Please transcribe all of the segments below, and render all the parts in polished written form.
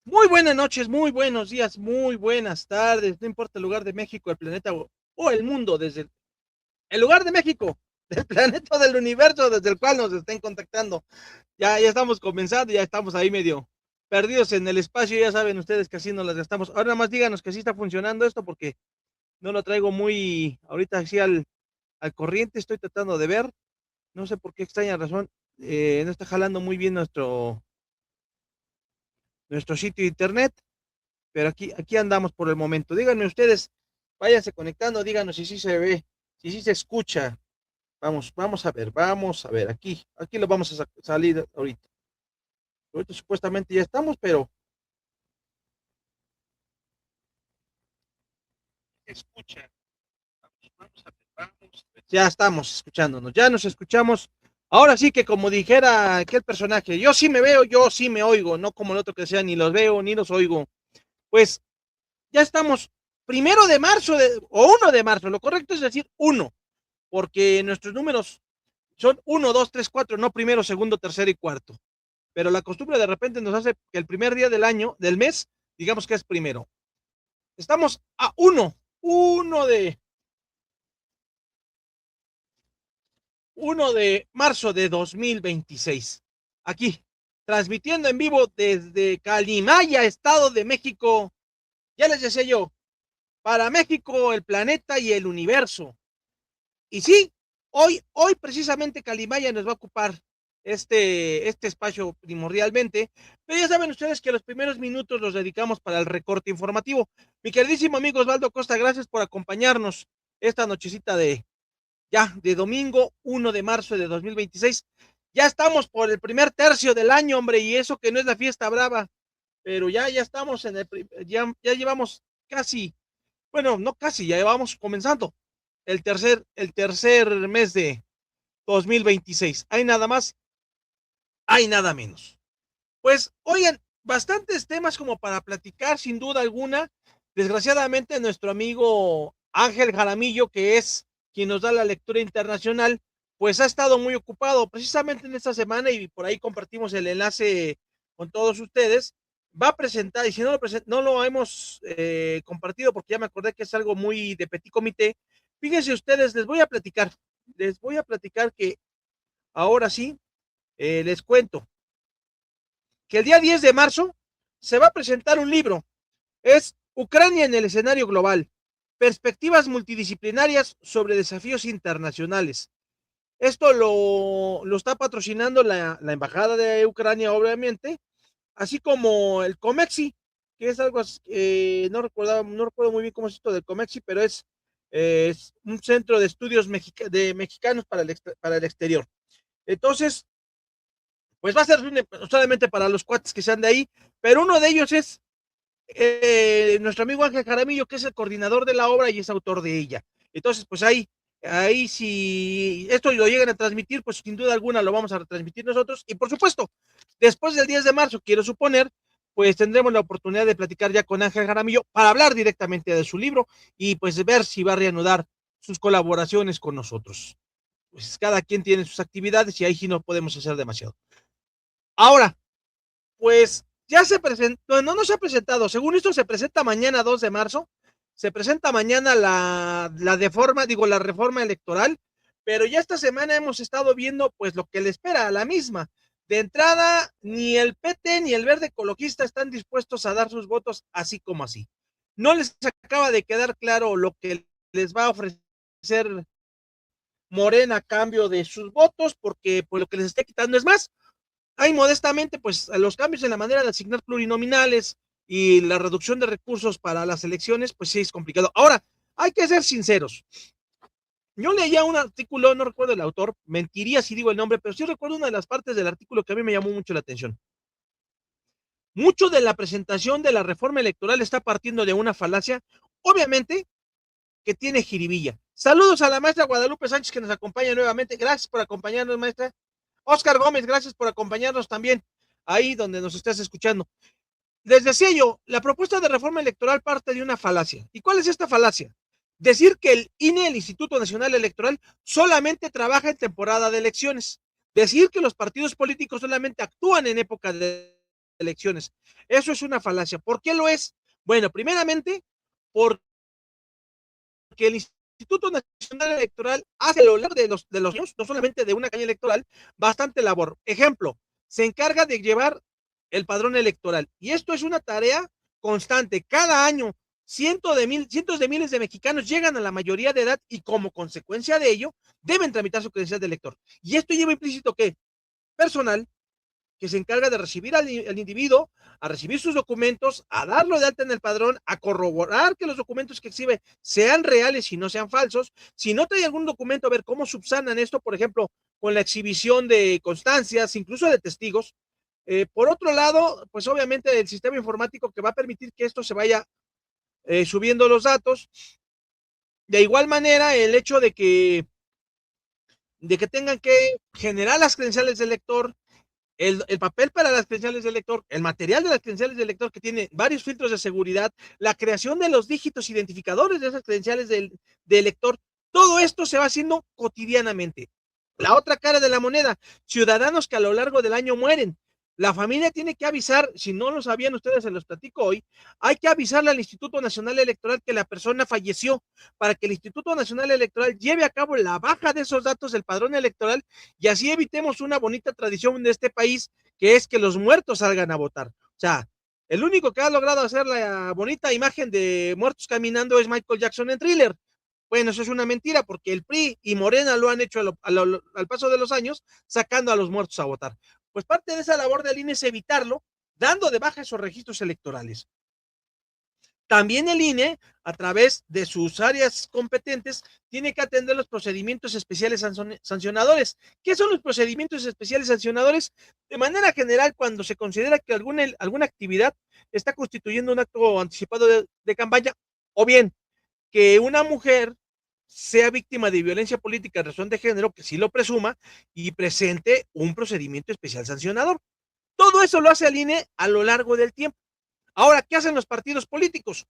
Muy buenas noches, muy buenos días, muy buenas tardes, no importa el lugar de México, el planeta o el mundo, desde el lugar de México, del planeta del universo desde el cual nos estén contactando. Ya estamos comenzando, ya estamos ahí medio perdidos en el espacio, ya saben ustedes que así nos las gastamos. Ahora nada más díganos que sí está funcionando esto porque no lo traigo muy ahorita así al corriente, estoy tratando de ver, no sé por qué extraña razón, no está jalando muy bien nuestro sitio de internet. Pero aquí andamos por el momento. Díganme ustedes, váyanse conectando, díganos si sí se ve, si sí se escucha. Vamos a ver, aquí lo vamos a salir ahorita. Ahorita supuestamente ya estamos, pero escucha. Vamos a ver. Ya estamos escuchándonos, ya nos escuchamos. Ahora sí que como dijera aquel personaje, yo sí me veo, yo sí me oigo, no como el otro que sea, ni los veo, ni los oigo. Pues ya estamos primero de marzo o 1 de marzo, lo correcto es decir uno, porque nuestros números son uno, 2, 3, 4, no primero, segundo, tercero y cuarto. Pero la costumbre de repente nos hace que el primer día del año, del mes, digamos que es primero. Estamos a uno de, 1 de marzo de 2026. Aquí, transmitiendo en vivo desde Calimaya, Estado de México. Ya les decía yo, para México, el planeta y el universo. Y sí, hoy precisamente Calimaya nos va a ocupar este espacio primordialmente, pero ya saben ustedes que los primeros minutos los dedicamos para el recorte informativo. Mi queridísimo amigo Osvaldo Costa, gracias por acompañarnos esta nochecita de domingo 1 de marzo de 2026. Ya estamos por el primer tercio del año, hombre, y eso que no es la fiesta brava, pero ya estamos ya llevamos casi, bueno, no casi, ya llevamos comenzando el tercer mes de 2026. Hay nada más, hay nada menos. Pues, oigan, bastantes temas como para platicar, sin duda alguna. Desgraciadamente, nuestro amigo Ángel Jaramillo, que es quien nos da la lectura internacional, pues ha estado muy ocupado precisamente en esta semana y por ahí compartimos el enlace con todos ustedes. Va a presentar, y si no no lo hemos compartido porque ya me acordé que es algo muy de petit comité. Fíjense ustedes, les voy a platicar que ahora sí, les cuento que el día 10 de marzo se va a presentar un libro. Es Ucrania en el escenario global. Perspectivas multidisciplinarias sobre desafíos internacionales. Esto lo está patrocinando la Embajada de Ucrania, obviamente, así como el Comexi, que es algo, no recuerdo muy bien cómo es esto del Comexi, pero es un centro de estudios de mexicanos para el exterior. Entonces, pues va a ser solamente para los cuates que sean de ahí, pero uno de ellos es nuestro amigo Ángel Jaramillo, que es el coordinador de la obra y es autor de ella. Entonces, pues ahí si esto lo llegan a transmitir, pues sin duda alguna lo vamos a retransmitir nosotros. Y por supuesto, después del 10 de marzo, quiero suponer, pues tendremos la oportunidad de platicar ya con Ángel Jaramillo para hablar directamente de su libro y pues ver si va a reanudar sus colaboraciones con nosotros. Pues cada quien tiene sus actividades y ahí sí no podemos hacer demasiado. Ahora, pues ya se presentó, no se ha presentado, según esto se presenta mañana 2 de marzo, se presenta mañana la reforma electoral, pero ya esta semana hemos estado viendo pues lo que le espera a la misma. De entrada, ni el PT ni el Verde Ecologista están dispuestos a dar sus votos así como así. No les acaba de quedar claro lo que les va a ofrecer Morena a cambio de sus votos, porque pues lo que les está quitando es más. Hay modestamente, pues los cambios en la manera de asignar plurinominales y la reducción de recursos para las elecciones, pues sí es complicado. Ahora, hay que ser sinceros. Yo leía un artículo, no recuerdo el autor, mentiría si digo el nombre, pero sí recuerdo una de las partes del artículo que a mí me llamó mucho la atención. Mucho de la presentación de la reforma electoral está partiendo de una falacia, obviamente, que tiene jiribilla. Saludos a la maestra Guadalupe Sánchez que nos acompaña nuevamente. Gracias por acompañarnos, maestra. Oscar Gómez, gracias por acompañarnos también ahí donde nos estás escuchando. Les decía yo, la propuesta de reforma electoral parte de una falacia. ¿Y cuál es esta falacia? Decir que el INE, el Instituto Nacional Electoral, solamente trabaja en temporada de elecciones. Decir que los partidos políticos solamente actúan en época de elecciones. Eso es una falacia. ¿Por qué lo es? Bueno, primeramente, porque el Instituto Nacional Electoral hace a lo largo de los años, no solamente de una campaña electoral, bastante labor. Ejemplo, se encarga de llevar el padrón electoral. Y esto es una tarea constante. Cada año, cientos de miles de mexicanos llegan a la mayoría de edad y como consecuencia de ello, deben tramitar su credencial de elector. Y esto lleva implícito que personal que se encarga de recibir al individuo, a recibir sus documentos, a darlo de alta en el padrón, a corroborar que los documentos que exhibe sean reales y no sean falsos. Si no trae algún documento, a ver cómo subsanan esto, por ejemplo, con la exhibición de constancias, incluso de testigos. Por otro lado, pues obviamente el sistema informático que va a permitir que esto se vaya subiendo los datos. De igual manera, el hecho de que tengan que generar las credenciales del lector, el papel para las credenciales del lector, el material de las credenciales del lector que tiene varios filtros de seguridad, la creación de los dígitos identificadores de esas credenciales del lector, todo esto se va haciendo cotidianamente. La otra cara de la moneda, ciudadanos que a lo largo del año mueren. La familia tiene que avisar, si no lo sabían ustedes, se los platico hoy, hay que avisarle al Instituto Nacional Electoral que la persona falleció para que el Instituto Nacional Electoral lleve a cabo la baja de esos datos del padrón electoral y así evitemos una bonita tradición de este país, que es que los muertos salgan a votar. O sea, el único que ha logrado hacer la bonita imagen de muertos caminando es Michael Jackson en Thriller. Bueno, eso es una mentira porque el PRI y Morena lo han hecho al paso de los años, sacando a los muertos a votar. Pues parte de esa labor del INE es evitarlo, dando de baja esos registros electorales. También el INE, a través de sus áreas competentes, tiene que atender los procedimientos especiales sancionadores. ¿Qué son los procedimientos especiales sancionadores? De manera general, cuando se considera que alguna actividad está constituyendo un acto anticipado de campaña, o bien que una mujer sea víctima de violencia política en razón de género, que sí lo presuma, y presente un procedimiento especial sancionador. Todo eso lo hace el INE a lo largo del tiempo. Ahora, ¿qué hacen los partidos políticos?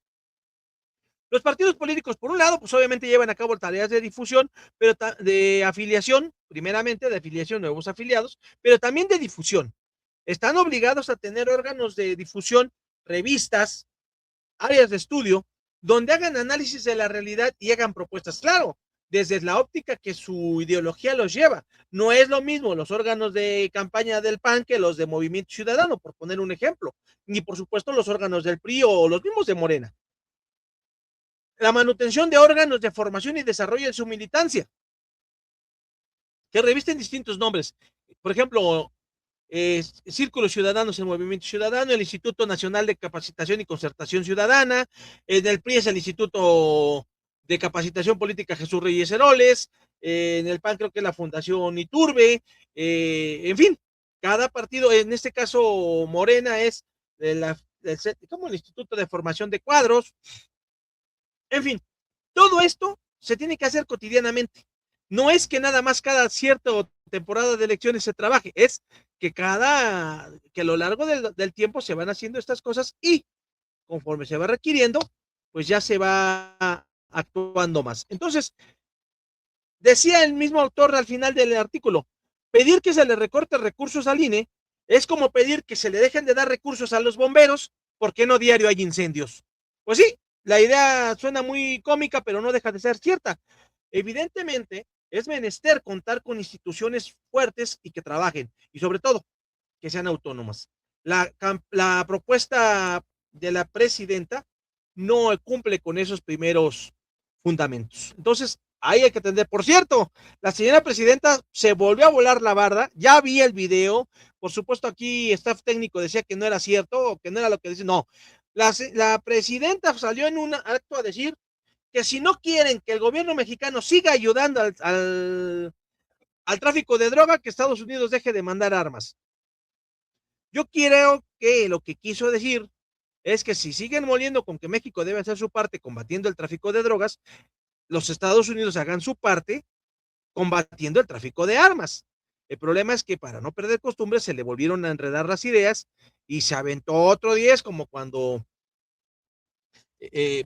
Los partidos políticos, por un lado, pues obviamente llevan a cabo tareas de difusión, pero de afiliación, primeramente de afiliación, nuevos afiliados, pero también de difusión. Están obligados a tener órganos de difusión, revistas, áreas de estudio, donde hagan análisis de la realidad y hagan propuestas. Claro, desde la óptica que su ideología los lleva. No es lo mismo los órganos de campaña del PAN que los de Movimiento Ciudadano, por poner un ejemplo, ni por supuesto los órganos del PRI o los mismos de Morena. La manutención de órganos de formación y desarrollo de su militancia, que revisten distintos nombres. Por ejemplo, Círculos Ciudadanos en Movimiento Ciudadano, el Instituto Nacional de Capacitación y Concertación Ciudadana, en el PRI es el Instituto de Capacitación Política Jesús Reyes Heroles, en el PAN creo que es la Fundación Iturbe, en fin, cada partido, en este caso Morena es como el Instituto de Formación de Cuadros, en fin, todo esto se tiene que hacer cotidianamente. No es que nada más cada cierta temporada de elecciones se trabaje, es que que a lo largo del tiempo se van haciendo estas cosas y conforme se va requiriendo, pues ya se va actuando más. Entonces, decía el mismo autor al final del artículo, pedir que se le recorte recursos al INE es como pedir que se le dejen de dar recursos a los bomberos porque no diario hay incendios. Pues sí, la idea suena muy cómica, pero no deja de ser cierta. Evidentemente, es menester contar con instituciones fuertes y que trabajen, y sobre todo, que sean autónomas. La propuesta de la presidenta no cumple con esos primeros fundamentos. Entonces, ahí hay que atender. Por cierto, la señora presidenta se volvió a volar la barda, ya vi el video, por supuesto aquí staff técnico decía que no era cierto, o que no era lo que dice, no. La presidenta salió en un acto a decir que si no quieren que el gobierno mexicano siga ayudando al tráfico de droga, que Estados Unidos deje de mandar armas. Yo creo que lo que quiso decir es que si siguen moliendo con que México debe hacer su parte combatiendo el tráfico de drogas, los Estados Unidos hagan su parte combatiendo el tráfico de armas. El problema es que para no perder costumbres se le volvieron a enredar las ideas y se aventó otro 10 como cuando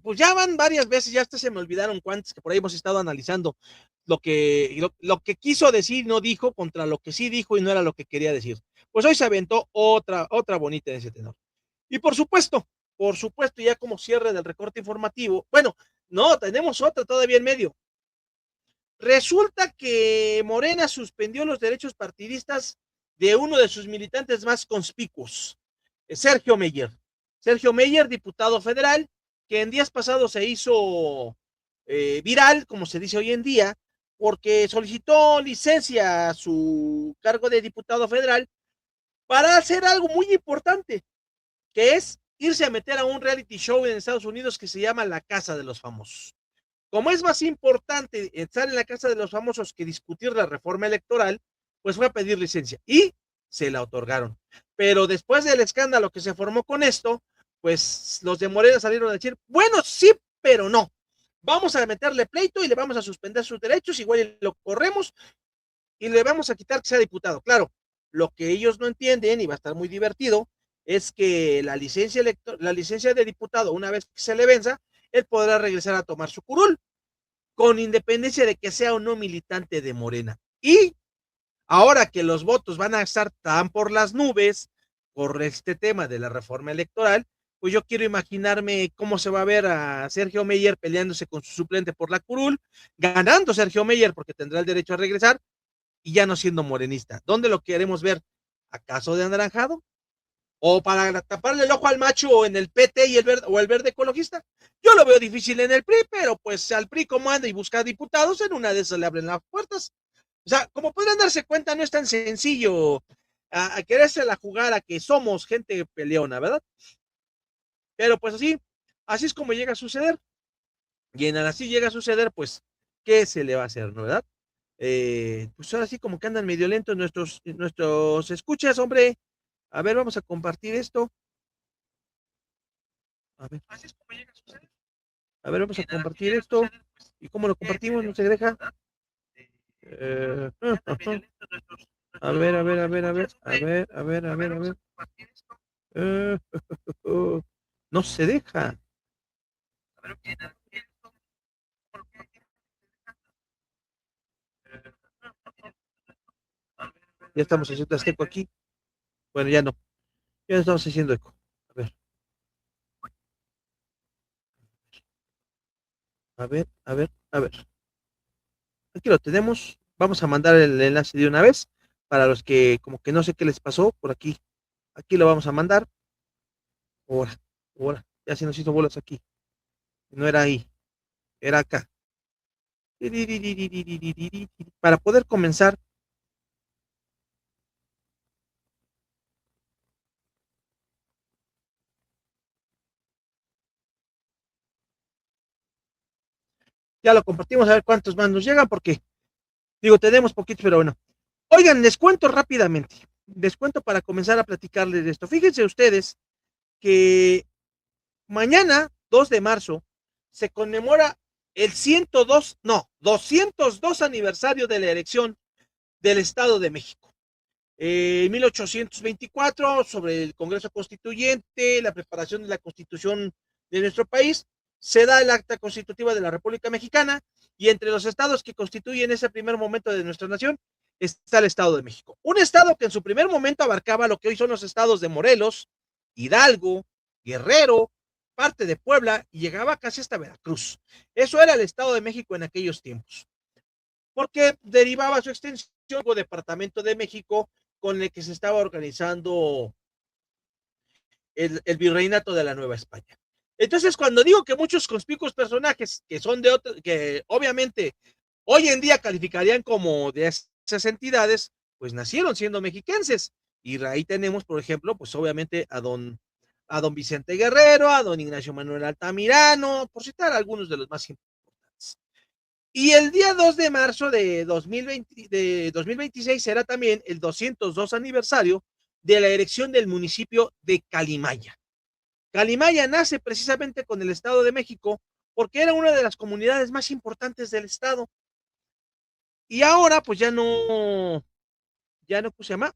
pues ya van varias veces, ya hasta se me olvidaron cuántas, que por ahí hemos estado analizando lo que quiso decir, no dijo, contra lo que sí dijo y no era lo que quería decir. Pues hoy se aventó otra bonita en ese tenor. Y por supuesto, ya como cierre del recorte informativo, bueno, no, tenemos otra todavía en medio. Resulta que Morena suspendió los derechos partidistas de uno de sus militantes más conspicuos, Sergio Meyer. Sergio Meyer, diputado federal, que en días pasados se hizo viral, como se dice hoy en día, porque solicitó licencia a su cargo de diputado federal para hacer algo muy importante, que es irse a meter a un reality show en Estados Unidos que se llama La Casa de los Famosos. Como es más importante estar en la Casa de los Famosos que discutir la reforma electoral, pues fue a pedir licencia y se la otorgaron. Pero después del escándalo que se formó con esto, pues los de Morena salieron a decir, bueno, sí, pero no. Vamos a meterle pleito y le vamos a suspender sus derechos, igual lo corremos y le vamos a quitar que sea diputado. Claro, lo que ellos no entienden, y va a estar muy divertido, es que la licencia de diputado, una vez que se le venza, él podrá regresar a tomar su curul, con independencia de que sea o no militante de Morena. Y ahora que los votos van a estar tan por las nubes por este tema de la reforma electoral, pues yo quiero imaginarme cómo se va a ver a Sergio Meyer peleándose con su suplente por la curul, ganando Sergio Meyer porque tendrá el derecho a regresar y ya no siendo morenista. ¿Dónde lo queremos ver? ¿Acaso de anaranjado? ¿O para taparle el ojo al macho o en el PT y el verde ecologista? Yo lo veo difícil en el PRI, pero pues al PRI como anda y busca diputados, en una de esas le abren las puertas. O sea, como podrán darse cuenta, no es tan sencillo a quererse la jugar a que somos gente peleona, ¿verdad? Pero pues así es como llega a suceder. Y en así llega a suceder, pues, ¿qué se le va a hacer, no, verdad? Pues ahora sí como que andan medio lentos nuestros escuchas, hombre. A ver, vamos a compartir esto. A ver. Así es como llega a suceder. A ver, vamos a compartir esto. ¿Y cómo lo compartimos? ¿No se deja? Eh, a ver, a ver, a ver, a ver, a ver, a ver, a ver, a ver. Eh, no se deja. Ya estamos haciendo azteco aquí. Bueno, ya no. Ya no estamos haciendo eco. A ver, a ver, a ver, a ver. Aquí lo tenemos. Vamos a mandar el enlace de una vez. Para los que como que no sé qué les pasó por aquí. Aquí lo vamos a mandar. Ahora, ahora. Ya se nos hizo bolas aquí. No era ahí. Era acá. Para poder comenzar. Ya lo compartimos a ver cuántos más nos llegan porque digo, tenemos poquitos, pero bueno. Oigan, les cuento rápidamente. Les cuento para comenzar a platicarles de esto. Fíjense ustedes que mañana, 2 de marzo, se conmemora el 102, no, 202 aniversario de la elección del Estado de México. En 1824, sobre el Congreso Constituyente, la preparación de la Constitución de nuestro país, se da el acta constitutiva de la República Mexicana y entre los estados que constituyen ese primer momento de nuestra nación está el Estado de México. Un estado que en su primer momento abarcaba lo que hoy son los estados de Morelos, Hidalgo, Guerrero, parte de Puebla y llegaba casi hasta Veracruz. Eso era el Estado de México en aquellos tiempos, porque derivaba su extensión del Departamento de México con el que se estaba organizando el virreinato de la Nueva España. Entonces, cuando digo que muchos conspicuos personajes que son de otro, que obviamente hoy en día calificarían como de esas entidades, pues nacieron siendo mexiquenses. Y ahí tenemos, por ejemplo, pues obviamente a don Vicente Guerrero, a don Ignacio Manuel Altamirano, por citar algunos de los más importantes. Y el día 2 de marzo de 2026 será también el 202 aniversario de la erección del municipio de Calimaya. Calimaya nace precisamente con el Estado de México porque era una de las comunidades más importantes del Estado. Y ahora, pues ya no, ¿cómo se llama?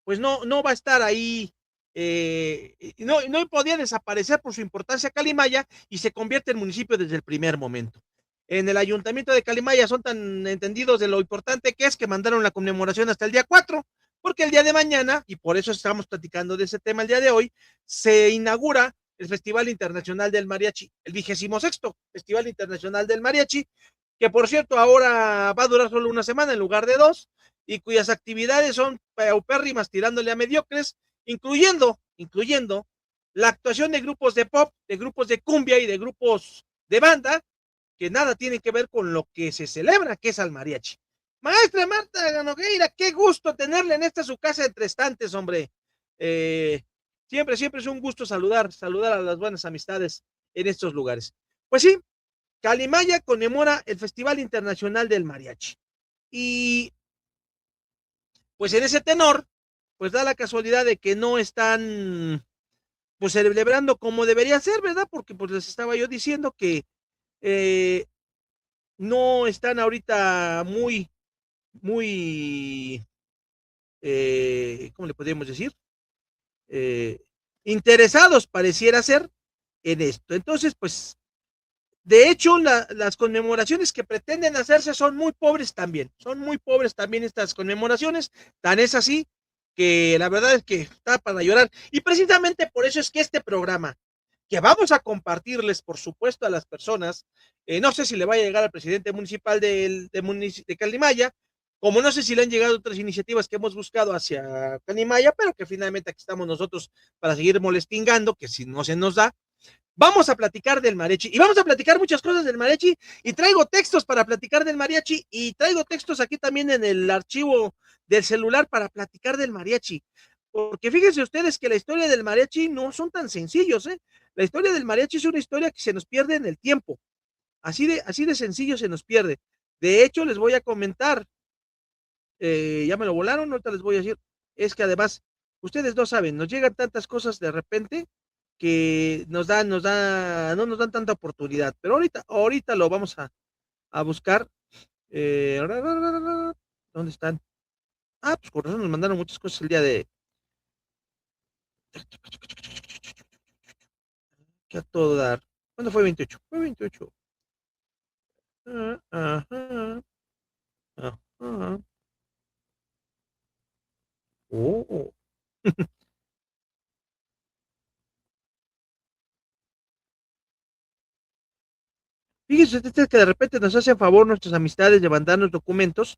Pues no va a estar ahí no podía desaparecer por su importancia Calimaya y se convierte en municipio desde el primer momento. En el ayuntamiento de Calimaya son tan entendidos de lo importante que es que mandaron la conmemoración hasta el día 4, porque el día de mañana, y por eso estamos platicando de ese tema el día de hoy, se inaugura el Festival Internacional del Mariachi, el 26º Festival Internacional del Mariachi, que por cierto ahora va a durar solo una semana en lugar de 2, y cuyas actividades son paupérrimas tirándole a mediocres, incluyendo la actuación de grupos de pop, de grupos de cumbia y de grupos de banda, que nada tienen que ver con lo que se celebra, que es al mariachi. Maestra Marta Nogueira, qué gusto tenerle en esta su casa entre estantes, hombre. Siempre es un gusto saludar a las buenas amistades en estos lugares. Pues sí, Calimaya conmemora el Festival Internacional del Mariachi. Y pues en ese tenor, pues da la casualidad de que no están pues celebrando como debería ser, ¿verdad? Porque pues les estaba yo diciendo que eh, no están ahorita muy, ¿cómo le podríamos decir? Eh, Interesados pareciera ser en esto. Entonces, pues, de hecho, las conmemoraciones que pretenden hacerse son muy pobres también estas conmemoraciones, tan es así que la verdad es que está para llorar. Y precisamente por eso es que este programa, que vamos a compartirles, por supuesto, a las personas, no sé si le va a llegar al presidente municipal de Calimaya, como no sé si le han llegado otras iniciativas que hemos buscado hacia Calimaya, pero que finalmente aquí estamos nosotros para seguir molestingando, que si no se nos da, vamos a platicar del mariachi y vamos a platicar muchas cosas del mariachi y traigo textos para platicar del mariachi y traigo textos aquí también en el archivo del celular para platicar del mariachi. Porque fíjense ustedes que la historia del mariachi no son tan sencillos, ¿eh? La historia del mariachi es una historia que se nos pierde en el tiempo. Así de sencillo se nos pierde. De hecho, les voy a comentar, ya me lo volaron, ahorita les voy a decir, es que además, ustedes no saben, nos llegan tantas cosas de repente que no nos dan tanta oportunidad, pero ahorita lo vamos a buscar. ¿Dónde están? Ah, pues con razón nos mandaron muchas cosas el día de, que a todo dar. ¿Cuándo fue 28? Fue 28. Ajá, ajá. Oh. Fíjese usted que de repente nos hacen favor nuestras amistades de mandarnos documentos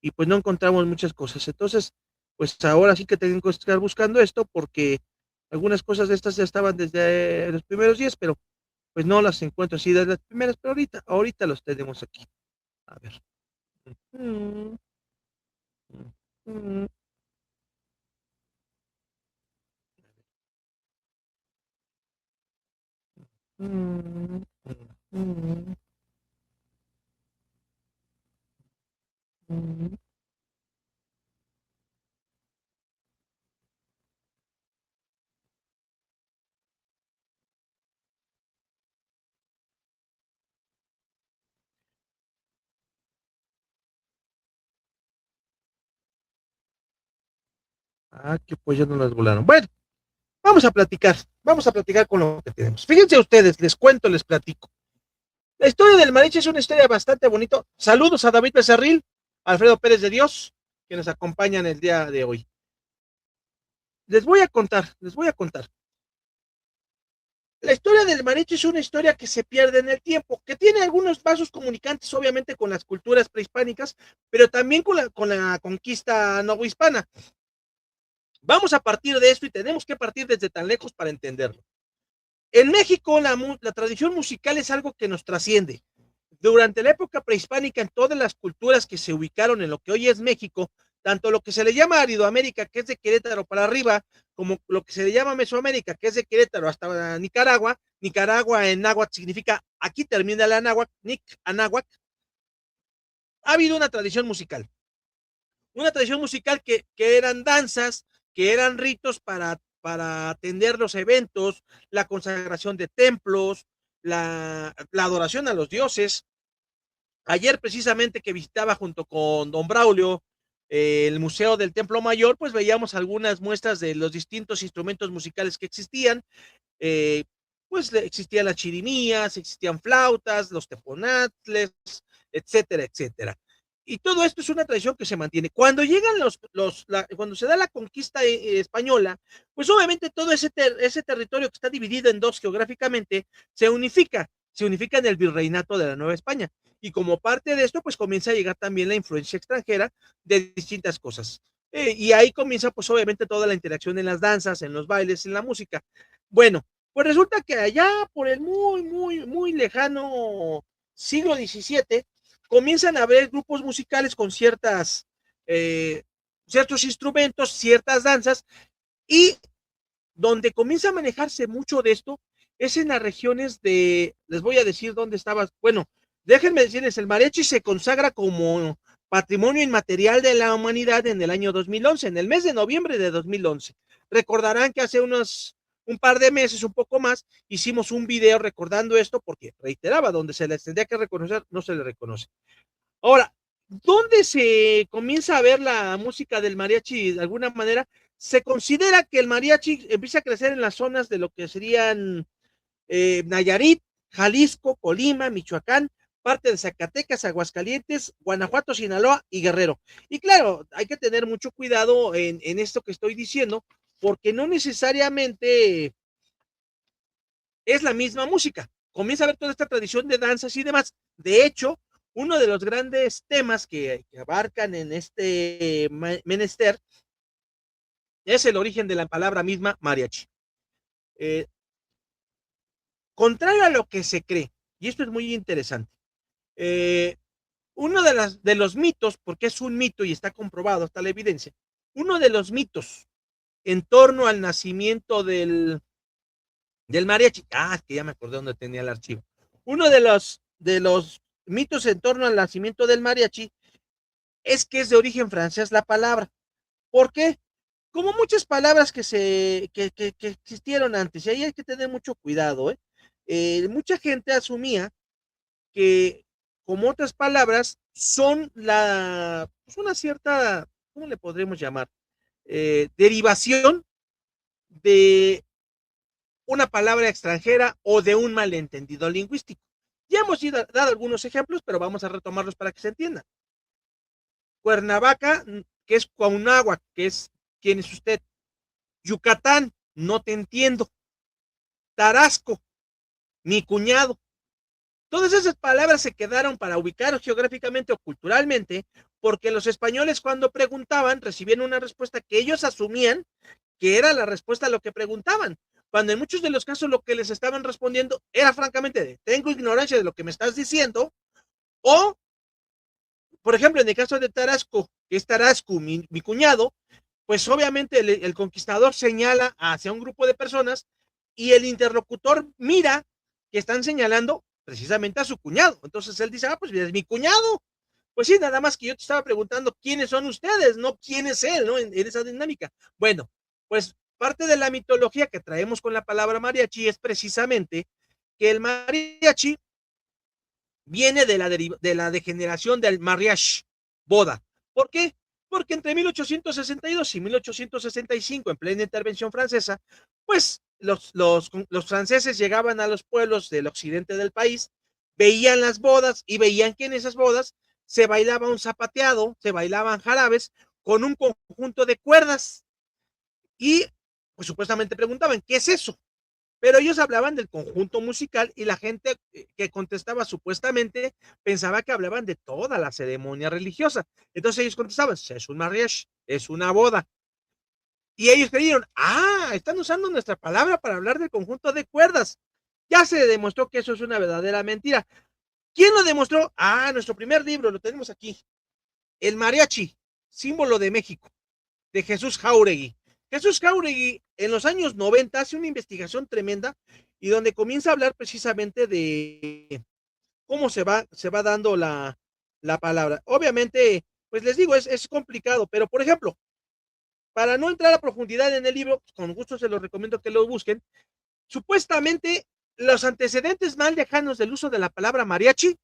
y pues no encontramos muchas cosas. Entonces, pues ahora sí que tengo que estar buscando esto porque algunas cosas de estas ya estaban desde los primeros días, pero pues no las encuentro así de las primeras, pero ahorita los tenemos aquí. A ver. Mm, mm, mm, mm, mm. Ah, que pues ya no las volaron. Bueno, vamos a platicar con lo que tenemos. Fíjense ustedes, les cuento, les platico. La historia del mariachi es una historia bastante bonita. Saludos a David Becerril, Alfredo Pérez de Dios, que nos acompañan el día de hoy. Les voy a contar. La historia del mariachi es una historia que se pierde en el tiempo, que tiene algunos vasos comunicantes, obviamente, con las culturas prehispánicas, pero también con la conquista novohispana. Vamos a partir de esto y tenemos que partir desde tan lejos para entenderlo. En México, la tradición musical es algo que nos trasciende. Durante la época prehispánica, en todas las culturas que se ubicaron en lo que hoy es México, tanto lo que se le llama Aridoamérica, que es de Querétaro para arriba, como lo que se le llama Mesoamérica, que es de Querétaro hasta Nicaragua. Nicaragua en náhuatl significa aquí termina la náhuatl, Nic Anáhuac. Ha habido una tradición musical que eran danzas, que eran ritos para atender los eventos, la consagración de templos, la adoración a los dioses. Ayer precisamente que visitaba junto con don Braulio el Museo del Templo Mayor, pues veíamos algunas muestras de los distintos instrumentos musicales que existían. eh, pues existían las chirimías, existían flautas, los teponatles, etcétera, etcétera. Y todo esto es una tradición que se mantiene. Cuando llegan cuando se da la conquista española, pues obviamente todo ese territorio que está dividido en dos geográficamente se unifica en el virreinato de la Nueva España. Y como parte de esto, pues comienza a llegar también la influencia extranjera de distintas cosas. Y ahí comienza, pues obviamente, toda la interacción en las danzas, en los bailes, en la música. Bueno, pues resulta que allá por el muy lejano siglo XVII comienzan a haber grupos musicales con ciertos instrumentos, ciertas danzas, y donde comienza a manejarse mucho de esto es en las regiones les voy a decir dónde estaba, bueno, déjenme decirles, el mariachi se consagra como patrimonio inmaterial de la humanidad en el año 2011, en el mes de noviembre de 2011. Recordarán que hace un par de meses, un poco más, hicimos un video recordando esto porque, reiteraba, donde se les tendría que reconocer, no se le reconoce. Ahora, ¿dónde se comienza a ver la música del mariachi de alguna manera? Se considera que el mariachi empieza a crecer en las zonas de lo que serían Nayarit, Jalisco, Colima, Michoacán, parte de Zacatecas, Aguascalientes, Guanajuato, Sinaloa y Guerrero. Y claro, hay que tener mucho cuidado en esto que estoy diciendo, porque no necesariamente es la misma música. Comienza a haber toda esta tradición de danzas y demás. De hecho, uno de los grandes temas que abarcan en este menester es el origen de la palabra misma mariachi. Eh, Contrario a lo que se cree, y esto es muy interesante, uno de los mitos, porque es un mito y está comprobado, está la evidencia, uno de los mitos en torno al nacimiento del mariachi, que ya me acordé dónde tenía el archivo, uno de los mitos en torno al nacimiento del mariachi es que es de origen francés la palabra. ¿Por qué? Como muchas palabras que existieron antes, y ahí hay que tener mucho cuidado, ¿eh? Mucha gente asumía que, como otras palabras, son pues una cierta, ¿cómo le podremos llamar? Derivación de una palabra extranjera o de un malentendido lingüístico. Ya hemos dado algunos ejemplos, pero vamos a retomarlos para que se entienda. Cuernavaca, que es Cuauhnáhuac, que es quién es usted. Yucatán, no te entiendo. Tarasco, mi cuñado. Todas esas palabras se quedaron para ubicar geográficamente o culturalmente, porque los españoles cuando preguntaban recibían una respuesta que ellos asumían que era la respuesta a lo que preguntaban, cuando en muchos de los casos lo que les estaban respondiendo era francamente de, tengo ignorancia de lo que me estás diciendo, o, por ejemplo, en el caso de Tarasco, que es Tarasco, mi cuñado, pues obviamente el conquistador señala hacia un grupo de personas y el interlocutor mira que están señalando precisamente a su cuñado. Entonces él dice, pues es mi cuñado. Pues sí, nada más que yo te estaba preguntando quiénes son ustedes, no quién es él, ¿no? En esa dinámica. Bueno, pues parte de la mitología que traemos con la palabra mariachi es precisamente que el mariachi viene de la degeneración del mariage, boda. ¿Por qué? Porque entre 1862 y 1865, en plena intervención francesa, pues los franceses llegaban a los pueblos del occidente del país, veían las bodas y veían que en esas bodas se bailaba un zapateado, se bailaban jarabes con un conjunto de cuerdas y pues supuestamente preguntaban, ¿qué es eso? Pero ellos hablaban del conjunto musical y la gente que contestaba supuestamente pensaba que hablaban de toda la ceremonia religiosa. Entonces ellos contestaban, es un mariage, es una boda. Y ellos creyeron, están usando nuestra palabra para hablar del conjunto de cuerdas. Ya se demostró que eso es una verdadera mentira. ¿Quién lo demostró? Nuestro primer libro, lo tenemos aquí. El mariachi, símbolo de México, de Jesús Jauregui. Jesús Jauregui en los años 90 hace una investigación tremenda y donde comienza a hablar precisamente de cómo se va dando la palabra. Obviamente, pues les digo, es complicado, pero por ejemplo, para no entrar a profundidad en el libro, con gusto se los recomiendo que lo busquen, supuestamente los antecedentes más lejanos del uso de la palabra mariachi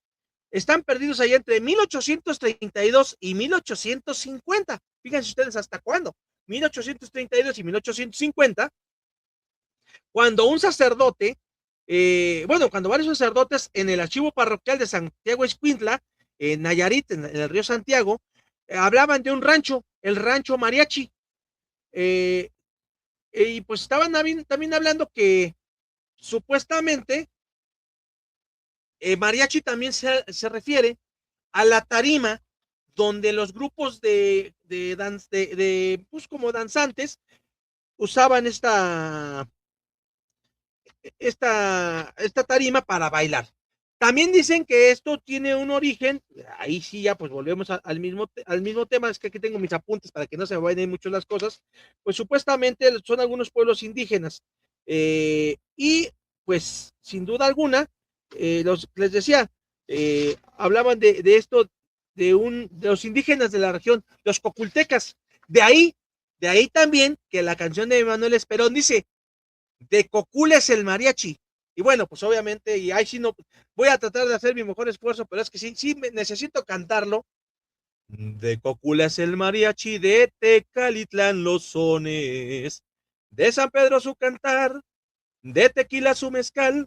están perdidos allá entre 1832 y 1850. Fíjense ustedes hasta cuándo. 1832 y 1850, cuando un sacerdote, cuando varios sacerdotes en el archivo parroquial de Santiago Escuintla, en Nayarit, en el río Santiago, hablaban de un rancho, el rancho Mariachi. Y pues estaban también hablando que supuestamente mariachi también se refiere a la tarima donde los grupos pues como danzantes usaban esta tarima para bailar. También dicen que esto tiene un origen, ahí sí ya pues volvemos al mismo tema, es que aquí tengo mis apuntes para que no se me vayan mucho las cosas, pues supuestamente son algunos pueblos indígenas, y pues sin duda alguna, les decía, hablaban de esto, de los indígenas de la región, los cocultecas, de ahí también que la canción de Manuel Esperón dice, de Cocula es el mariachi. Y bueno, pues obviamente, y ahí sí no, voy a tratar de hacer mi mejor esfuerzo, pero es que sí necesito cantarlo. De Cocula es el mariachi, de Tecalitlán los sones, de San Pedro su cantar, de Tequila su mezcal,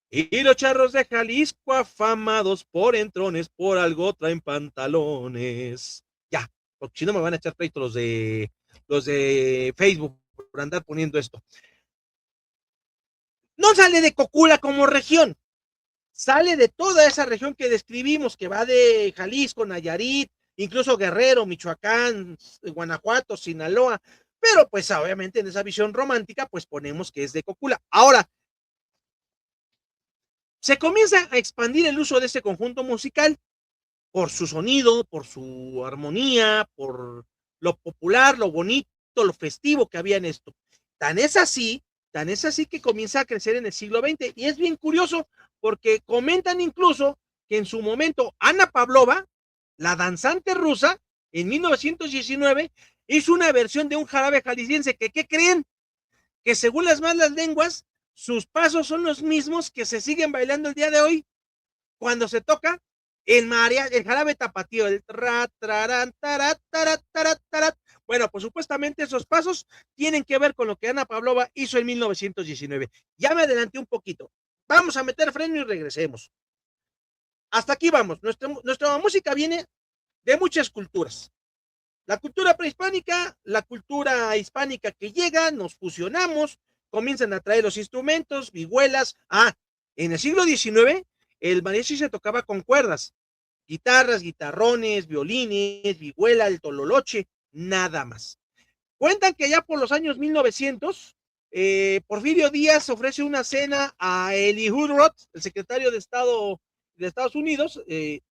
y los charros de Jalisco afamados por entrones, por algo traen pantalones. Ya, porque si no me van a echar pleito los de Facebook por andar poniendo esto. No sale de Cocula como región, sale de toda esa región que describimos, que va de Jalisco, Nayarit, incluso Guerrero, Michoacán, Guanajuato, Sinaloa, pero pues obviamente en esa visión romántica pues ponemos que es de Cocula. Ahora, se comienza a expandir el uso de este conjunto musical por su sonido, por su armonía, por lo popular, lo bonito, lo festivo que había en esto. Tan es así que comienza a crecer en el siglo XX. Y es bien curioso porque comentan incluso que en su momento Ana Pavlova, la danzante rusa, en 1919, hizo una versión de un jarabe jalisciense que, ¿qué creen? Que según las malas lenguas, sus pasos son los mismos que se siguen bailando el día de hoy cuando se toca el jarabe tapatío, el tra, tarán, tarat, tarat, tarat, tarat. Bueno, pues supuestamente esos pasos tienen que ver con lo que Ana Pavlova hizo en 1919. Ya me adelanté un poquito. Vamos a meter freno y regresemos. Hasta aquí vamos. Nuestra música viene de muchas culturas. La cultura prehispánica, la cultura hispánica que llega, nos fusionamos, comienzan a traer los instrumentos, vihuelas. En el siglo XIX, el mariachi se tocaba con cuerdas, guitarras, guitarrones, violines, vihuela, el tololoche, nada más. Cuentan que ya por los años 1900, Porfirio Díaz ofrece una cena a Elihu Roth, el secretario de Estado de Estados Unidos,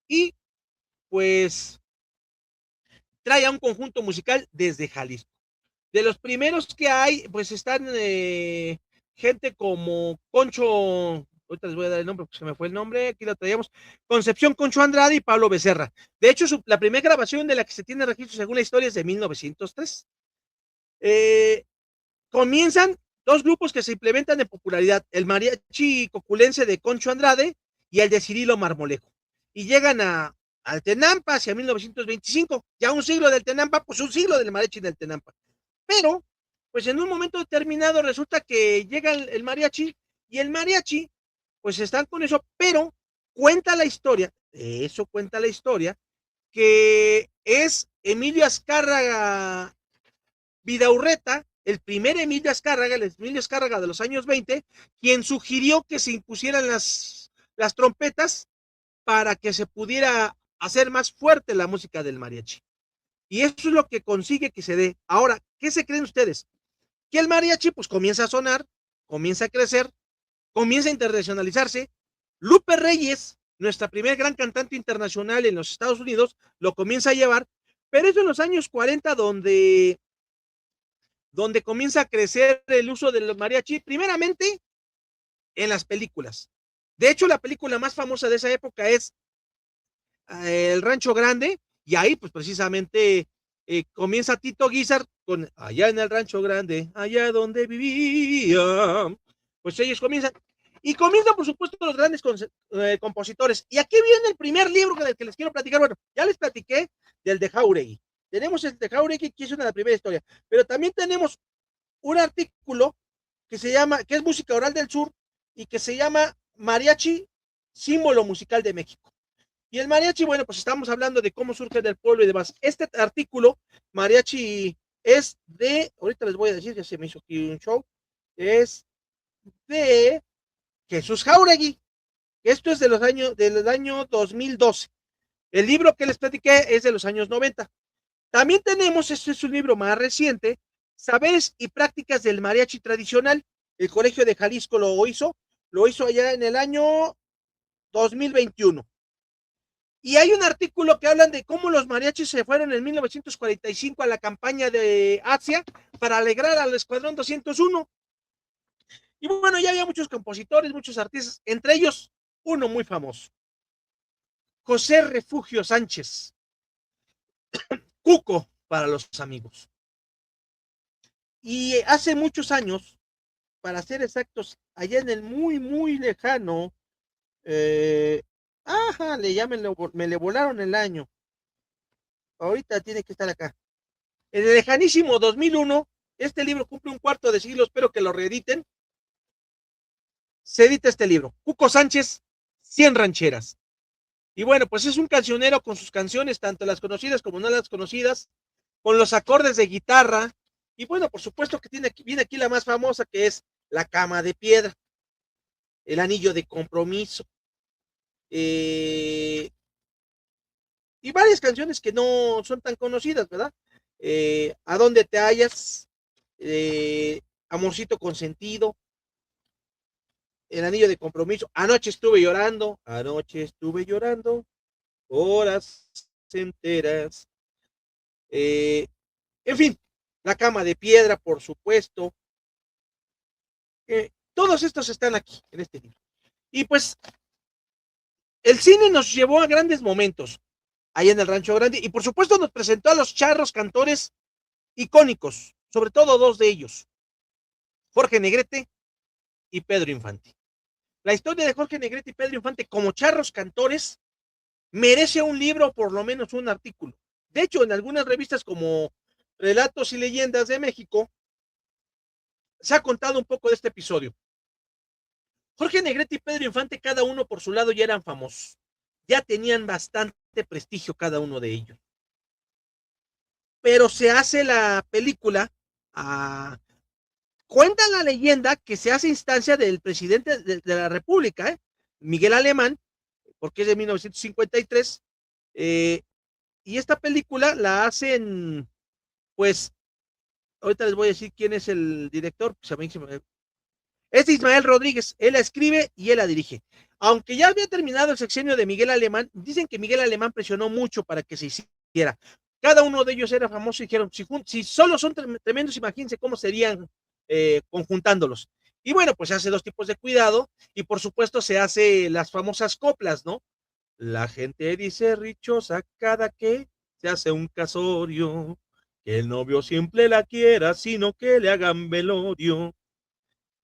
y pues trae a un conjunto musical desde Jalisco. De los primeros que hay, pues están gente como Concho, ahorita les voy a dar el nombre porque se me fue el nombre, aquí lo traíamos, Concepción Concho Andrade y Pablo Becerra. De hecho, la primera grabación de la que se tiene registro según la historia es de 1903. Comienzan dos grupos que se implementan en popularidad, el mariachi coculense de Concho Andrade y el de Cirilo Marmolejo. Y llegan al Tenampa hacia 1925, ya un siglo del Tenampa, pues un siglo del mariachi del Tenampa. Pero, pues en un momento determinado resulta que llega el mariachi y el mariachi, pues están con eso, pero cuenta la historia, que es Emilio Azcárraga Vidaurreta, el primer Emilio Azcárraga de los años 20, quien sugirió que se impusieran las trompetas para que se pudiera hacer más fuerte la música del mariachi. Y eso es lo que consigue que se dé. Ahora, ¿qué se creen ustedes? Que el mariachi pues comienza a sonar, comienza a crecer, comienza a internacionalizarse. Lupe Reyes, nuestra primer gran cantante internacional en los Estados Unidos, lo comienza a llevar, pero es en los años 40 donde comienza a crecer el uso del mariachi, primeramente en las películas. De hecho, la película más famosa de esa época es El Rancho Grande, y ahí pues precisamente comienza Tito Guizar con Allá en el Rancho Grande, allá donde vivía. Pues ellos comienzan. Y comienzan, por supuesto, los grandes compositores. Y aquí viene el primer libro del que les quiero platicar. Bueno, ya les platiqué del de Jáuregui. Tenemos el de Jáuregui, que es una de la primera historia. Pero también tenemos un artículo que se llama, que es Música Oral del Sur, y que se llama Mariachi, símbolo musical de México. Y el mariachi, bueno, pues estamos hablando de cómo surge del pueblo y demás. Este artículo, mariachi, es de, ahorita les voy a decir, ya se me hizo aquí un show, es de Jesús Jáuregui. Esto es de del año 2012. El libro que les platiqué es de los años 90. También tenemos, este es un libro más reciente, Saberes y Prácticas del Mariachi Tradicional. El Colegio de Jalisco lo hizo allá en el año 2021. Y hay un artículo que hablan de cómo los mariachis se fueron en 1945 a la campaña de Asia para alegrar al Escuadrón 201. Y bueno, ya había muchos compositores, muchos artistas, entre ellos uno muy famoso, José Refugio Sánchez, Cuco para los amigos. Y hace muchos años, para ser exactos, allá en el muy, muy lejano, me le volaron el año. Ahorita tiene que estar acá. En el lejanísimo 2001, este libro cumple un cuarto de siglo, espero que lo reediten. Se edita este libro, Cuco Sánchez, 100 rancheras. Y bueno, pues es un cancionero con sus canciones, tanto las conocidas como no las conocidas, con los acordes de guitarra. Y bueno, por supuesto que viene aquí la más famosa, que es La Cama de Piedra, El Anillo de Compromiso, y varias canciones que no son tan conocidas, ¿verdad? ¿A dónde te hallas? Amorcito consentido, El Anillo de Compromiso, anoche estuve llorando, horas enteras, en fin, La Cama de Piedra, por supuesto. Todos estos están aquí, en este libro. Y pues, el cine nos llevó a grandes momentos, ahí en el Rancho Grande, y por supuesto nos presentó a los charros cantores icónicos, sobre todo dos de ellos, Jorge Negrete y Pedro Infante. La historia de Jorge Negrete y Pedro Infante como charros cantores merece un libro o por lo menos un artículo. De hecho, en algunas revistas como Relatos y Leyendas de México, se ha contado un poco de este episodio. Jorge Negrete y Pedro Infante, cada uno por su lado, ya eran famosos. Ya tenían bastante prestigio cada uno de ellos. Pero se hace la película, cuenta la leyenda que se hace instancia del presidente de la República, Miguel Alemán, porque es de 1953, y esta película la hacen, pues, ahorita les voy a decir quién es el director, es Ismael Rodríguez, él la escribe y él la dirige. Aunque ya había terminado el sexenio de Miguel Alemán, dicen que Miguel Alemán presionó mucho para que se hiciera. Cada uno de ellos era famoso y dijeron, si solo son tremendos, imagínense cómo serían conjuntándolos. Y bueno, pues se hace dos tipos de cuidado y por supuesto se hace las famosas coplas, ¿no? La gente dice richosa cada que se hace un casorio, que el novio siempre la quiera, sino que le hagan velorio.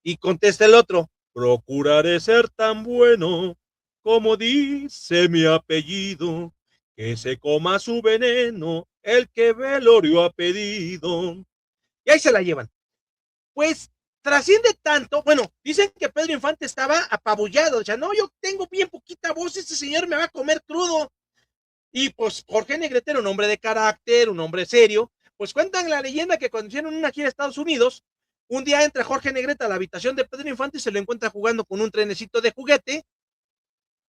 Y contesta el otro, procuraré ser tan bueno como dice mi apellido, que se coma su veneno el que velorio ha pedido. Y ahí se la llevan. Pues trasciende tanto, bueno, dicen que Pedro Infante estaba apabullado, o sea, no, yo tengo bien poquita voz, este señor me va a comer crudo. Y pues Jorge Negrete era un hombre de carácter, un hombre serio, pues cuentan la leyenda que cuando hicieron una gira a Estados Unidos, un día entra Jorge Negrete a la habitación de Pedro Infante y se lo encuentra jugando con un trenecito de juguete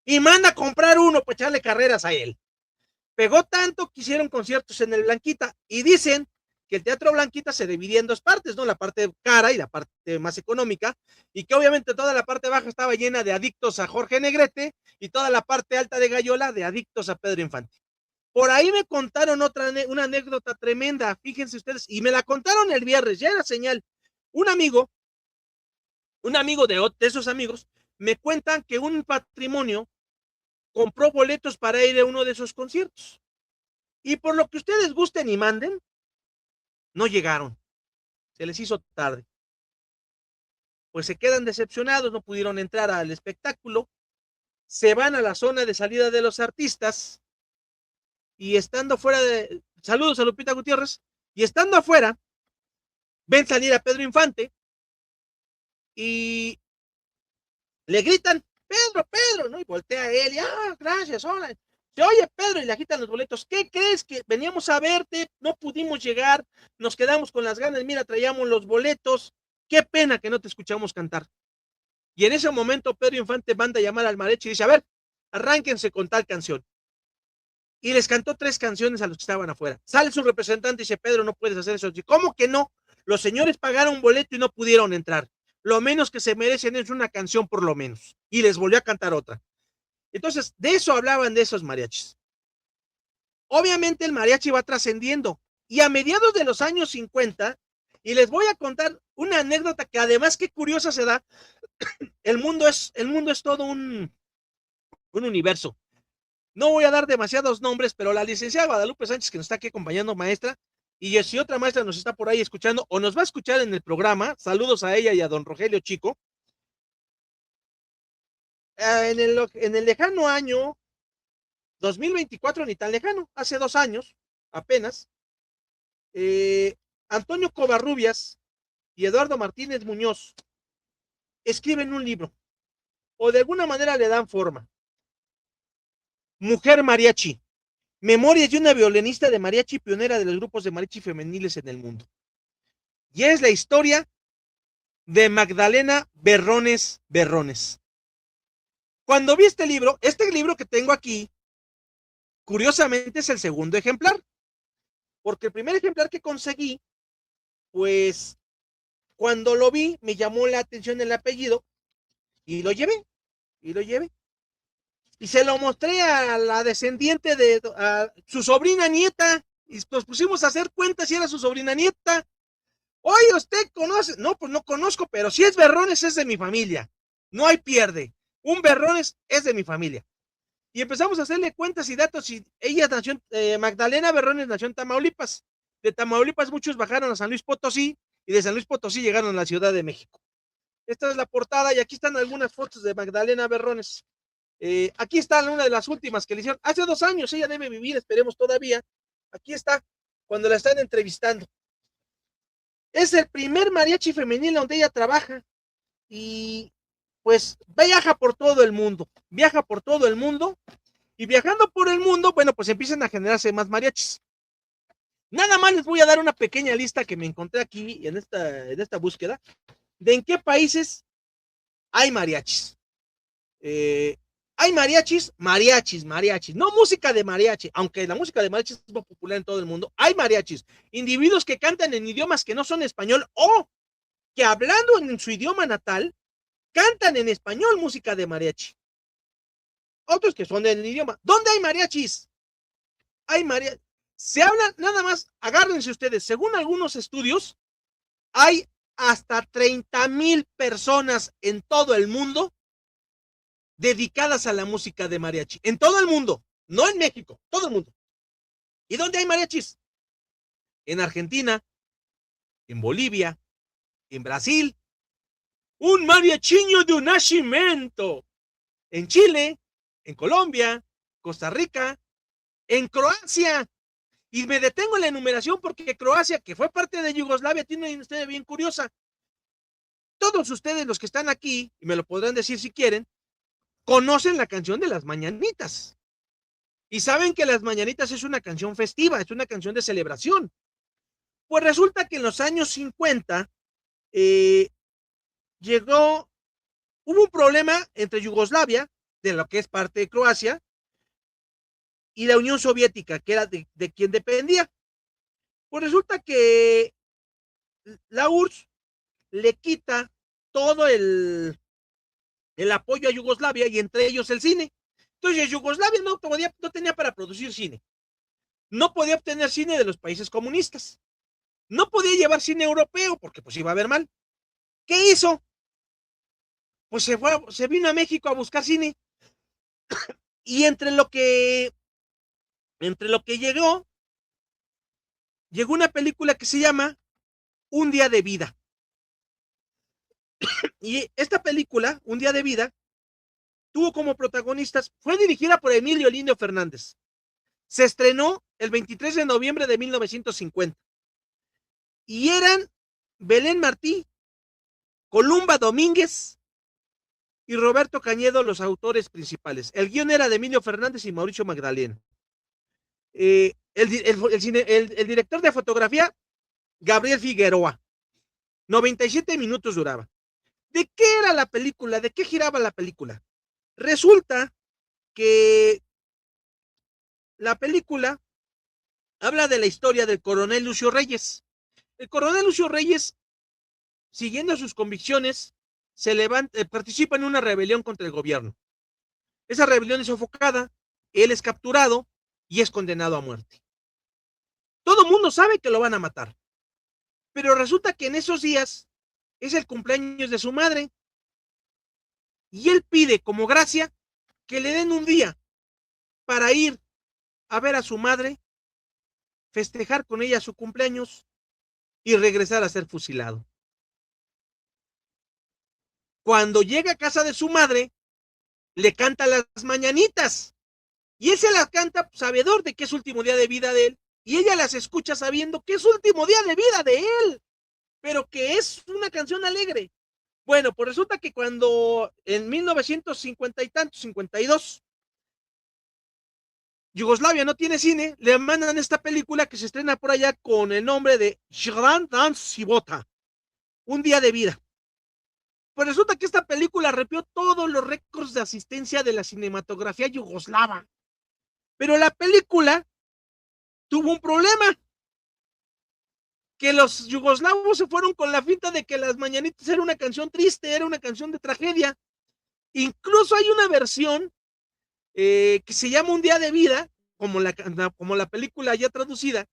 y manda a comprar uno para echarle carreras a él. Pegó tanto que hicieron conciertos en el Blanquita y dicen que el Teatro Blanquita se dividía en dos partes, ¿no? La parte cara y la parte más económica, y que obviamente toda la parte baja estaba llena de adictos a Jorge Negrete y toda la parte alta de Gallola de adictos a Pedro Infante. Por ahí me contaron una anécdota tremenda, fíjense ustedes, y me la contaron el viernes, ya era señal. Un amigo de esos amigos, me cuentan que un patrimonio compró boletos para ir a uno de esos conciertos. Y por lo que ustedes gusten y manden, no llegaron. Se les hizo tarde. pues se quedan decepcionados, no pudieron entrar al espectáculo, se van a la zona de salida de los artistas y estando fuera de, saludos a Lupita Gutiérrez, y estando afuera, ven salir a Pedro Infante y le gritan, Pedro, Pedro, ¿no? Y voltea a él, y gracias, hola. Se oye, Pedro, y le agitan los boletos. ¿Qué crees? Que veníamos a verte, no pudimos llegar, nos quedamos con las ganas, mira, traíamos los boletos. Qué pena que no te escuchamos cantar. Y en ese momento Pedro Infante manda a llamar al mariachi y dice, a ver, arránquense con tal canción. Y les cantó 3 canciones a los que estaban afuera. Sale su representante y dice, Pedro, no puedes hacer eso. ¿Cómo que no? Los señores pagaron un boleto y no pudieron entrar. Lo menos que se merecen es una canción por lo menos. Y les volvió a cantar otra. Entonces, de eso hablaban de esos mariachis. Obviamente el mariachi va trascendiendo. Y a mediados de los años 50, y les voy a contar una anécdota que además qué curiosa se da, el mundo es todo un universo. No voy a dar demasiados nombres, pero la licenciada Guadalupe Sánchez, que nos está aquí acompañando, maestra, y si otra maestra nos está por ahí escuchando o nos va a escuchar en el programa, saludos a ella y a don Rogelio Chico. En el lejano año 2024, ni tan lejano, hace 2 años, apenas, Antonio Covarrubias y Eduardo Martínez Muñoz escriben un libro, o de alguna manera le dan forma. Mujer Mariachi, memorias de una violinista de mariachi pionera de los grupos de mariachi femeniles en el mundo. Y es la historia de Magdalena Berrones Berrones. Cuando vi este libro que tengo aquí, curiosamente es el segundo ejemplar, porque el primer ejemplar que conseguí, pues cuando lo vi me llamó la atención el apellido y lo llevé, y lo llevé. Y se lo mostré a la descendiente de a su sobrina nieta, y nos pusimos a hacer cuentas si era su sobrina nieta. Oye, ¿usted conoce? No, pues no conozco, pero si es Berrones es de mi familia. No hay pierde. Un Berrones es de mi familia. Y empezamos a hacerle cuentas y datos y ella nació, Magdalena Berrones nació en Tamaulipas. De Tamaulipas muchos bajaron a San Luis Potosí y de San Luis Potosí llegaron a la Ciudad de México. Esta es la portada y aquí están algunas fotos de Magdalena Berrones. Aquí está una de las últimas que le hicieron hace 2 años, ella debe vivir, esperemos todavía. Aquí está, cuando la están entrevistando. Es el primer mariachi femenil donde ella trabaja y pues viaja por todo el mundo y viajando por el mundo, bueno, pues empiezan a generarse más mariachis. Nada más les voy a dar una pequeña lista que me encontré aquí en esta búsqueda de en qué países hay mariachis. Hay mariachis, no música de mariachi, aunque la música de mariachi es muy popular en todo el mundo. Hay mariachis, individuos que cantan en idiomas que no son español o que hablando en su idioma natal, cantan en español música de mariachi. Otros que son en el idioma. ¿Dónde hay mariachis? Hay mariachis. Se habla nada más, agárrense ustedes, según algunos estudios, hay hasta 30,000 personas en todo el mundo dedicadas a la música de mariachi. En todo el mundo, no en México, todo el mundo. ¿Y dónde hay mariachis? En Argentina, en Bolivia, en Brasil. Un mariachiño de un nacimiento. En Chile, en Colombia, Costa Rica, en Croacia. Y me detengo en la enumeración porque Croacia, que fue parte de Yugoslavia, tiene una historia bien curiosa. Todos ustedes los que están aquí, y me lo podrán decir si quieren, conocen la canción de las mañanitas. Y saben que las mañanitas es una canción festiva, es una canción de celebración. Pues resulta que en los años 50 hubo un problema entre Yugoslavia, de lo que es parte de Croacia, y la Unión Soviética, que era de quien dependía. Pues resulta que la URSS le quita todo el apoyo a Yugoslavia y entre ellos el cine. Entonces Yugoslavia no tenía para producir cine. No podía obtener cine de los países comunistas. No podía llevar cine europeo porque pues iba a ver mal. ¿Qué hizo? Pues se vino a México a buscar cine. Y entre lo que llegó una película que se llama Un día de vida. Y esta película, Un día de vida, tuvo como protagonistas, fue dirigida por Emilio Lindo Fernández. Se estrenó el 23 de noviembre de 1950. Y eran Belén Martí, Columba Domínguez y Roberto Cañedo los autores principales. El guión era de Emilio Fernández y Mauricio Magdalena. El director de fotografía, Gabriel Figueroa. 97 minutos duraba. ¿De qué era la película? ¿De qué giraba la película? Resulta que la película habla de la historia del coronel Lucio Reyes. El coronel Lucio Reyes, siguiendo sus convicciones, participa en una rebelión contra el gobierno. Esa rebelión es sofocada, él es capturado y es condenado a muerte. Todo el mundo sabe que lo van a matar, pero resulta que en esos días es el cumpleaños de su madre y él pide como gracia que le den un día para ir a ver a su madre, festejar con ella su cumpleaños y regresar a ser fusilado. Cuando llega a casa de su madre, le canta las mañanitas y él se las canta sabedor de que es último día de vida de él y ella las escucha sabiendo que es último día de vida de él, pero que es una canción alegre. Bueno, pues resulta que cuando en 1950 y tantos, 52, Yugoslavia no tiene cine, le mandan esta película que se estrena por allá con el nombre de Shran Dan Sibota, Un día de vida. Pues resulta que esta película rompió todos los récords de asistencia de la cinematografía yugoslava. Pero la película tuvo un problema, que los yugoslavos se fueron con la finta de que Las Mañanitas era una canción triste, era una canción de tragedia. Incluso hay una versión que se llama Un día de vida, como la película ya traducida,